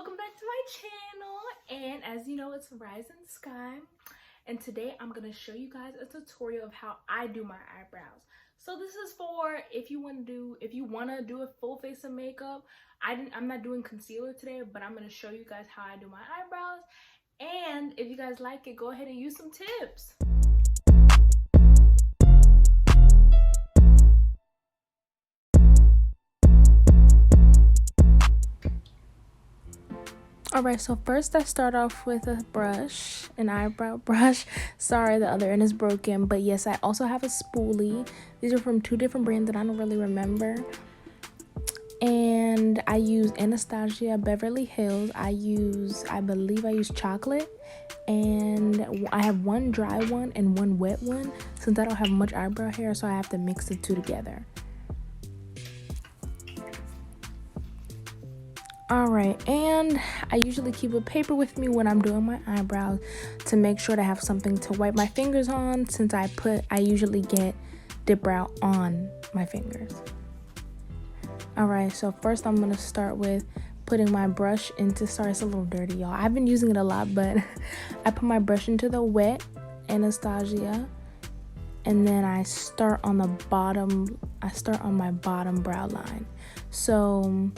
welcome back to my channel. And as you know, it's Rising Sky, and today I'm gonna show you guys a tutorial of how I do my eyebrows. So this is for if you want to do a full face of makeup. I'm not doing concealer today, but I'm gonna show you guys how I do my eyebrows. And if you guys like it, go ahead and use some tips. Alright, so first I start off with a brush, an eyebrow brush. Sorry, the other end is broken, but yes, I also have a spoolie. These are from two different brands that I don't really remember. And I use Anastasia Beverly Hills. I believe I use chocolate. And I have one dry one and one wet one, since I don't have much eyebrow hair, so I have to mix the two together. Alright, and I usually keep a paper with me when I'm doing my eyebrows to make sure to have something to wipe my fingers on, since I usually get dip brow on my fingers. Alright, so first I'm going to start with putting my brush into, sorry it's a little dirty y'all, I've been using it a lot, but I put my brush into the wet Anastasia, and then I start on my bottom brow line. So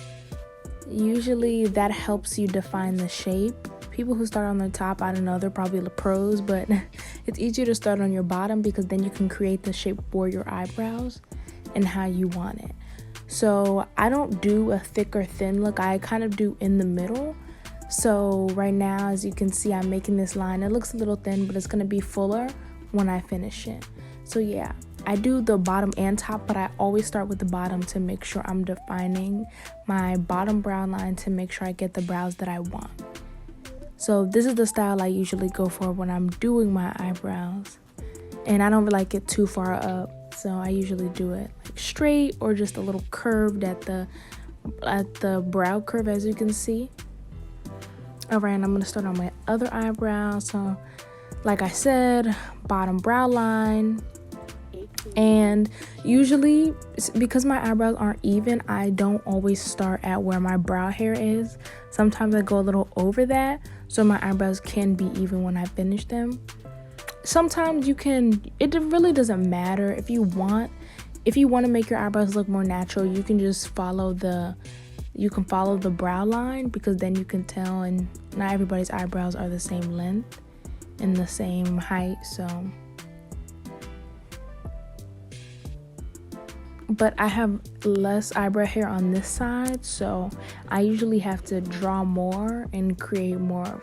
usually that helps you define the shape. People who start on the top, I don't know, they're probably the pros, but it's easier to start on your bottom because then you can create the shape for your eyebrows and how you want it. So I don't do a thick or thin look, I kind of do in the middle. So right now, as you can see, I'm making this line. It looks a little thin, but it's going to be fuller when I finish it. So yeah, I do the bottom and top, but I always start with the bottom to make sure I'm defining my bottom brow line to make sure I get the brows that I want. So this is the style I usually go for when I'm doing my eyebrows. And I don't like it too far up, so I usually do it like straight or just a little curved at the brow curve, as you can see. Alright, and I'm going to start on my other eyebrow. So like I said, bottom brow line. And usually, because my eyebrows aren't even, I don't always start at where my brow hair is. Sometimes I go a little over that, so my eyebrows can be even when I finish them. Sometimes you can, it really doesn't matter. If you want to make your eyebrows look more natural, you can just follow the brow line, because then you can tell, and not everybody's eyebrows are the same length and the same height, so. But I have less eyebrow hair on this side, so I usually have to draw more and create more of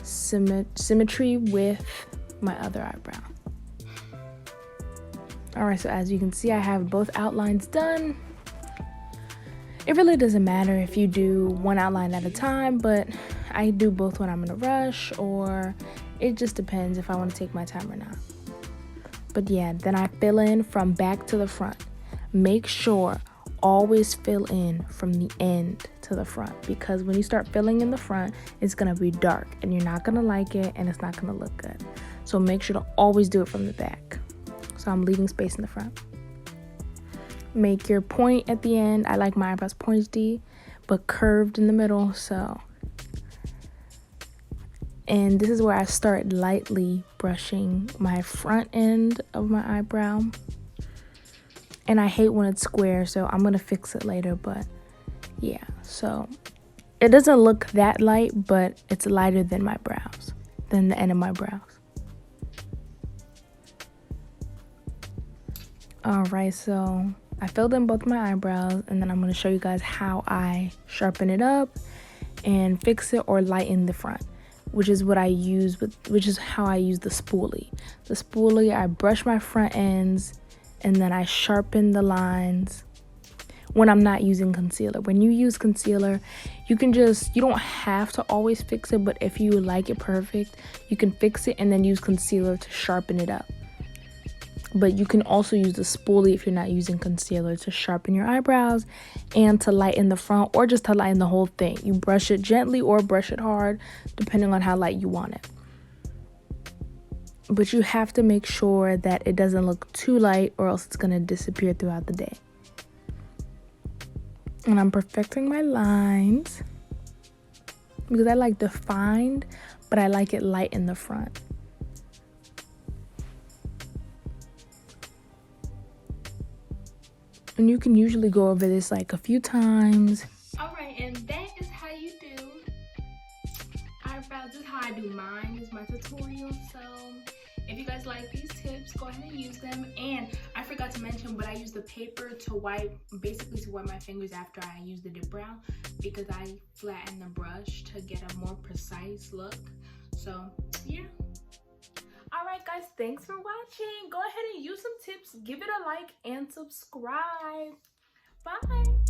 symmetry with my other eyebrow. Alright, so as you can see, I have both outlines done. It really doesn't matter if you do one outline at a time, but I do both when I'm in a rush, or it just depends if I want to take my time or not. But yeah, then I fill in from back to the front. Make sure always fill in from the end to the front, because when you start filling in the front, it's going to be dark and you're not going to like it and it's not going to look good. So make sure to always do it from the back. So I'm leaving space in the front. Make your point at the end. I like my eyebrows pointy but curved in the middle, so. And this is where I start lightly brushing my front end of my eyebrow. And I hate when it's square, so I'm going to fix it later, but yeah. So it doesn't look that light, but it's lighter than my brows, than the end of my brows. Alright, so I filled in both my eyebrows, and then I'm going to show you guys how I sharpen it up and fix it or lighten the front, which is how I use the spoolie. The spoolie, I brush my front ends, and then I sharpen the lines when I'm not using concealer. When you use concealer, you don't have to always fix it, but if you like it perfect, you can fix it and then use concealer to sharpen it up. But you can also use the spoolie if you're not using concealer to sharpen your eyebrows and to lighten the front, or just to lighten the whole thing. You brush it gently or brush it hard, depending on how light you want it. But you have to make sure that it doesn't look too light, or else it's going to disappear throughout the day. And I'm perfecting my lines. because I like defined, but I like it light in the front. And you can usually go over this like a few times. Alright, and that is how you do eyebrows. This is how I do mine. This is my tutorial. So if you guys like these tips, go ahead and use them. And I forgot to mention, but I use the paper to wipe, basically to wipe my fingers after I use the dip brow, because I flatten the brush to get a more precise look. So yeah. Alright guys, thanks for watching. Go ahead and use some tips, give it a like, and subscribe. Bye.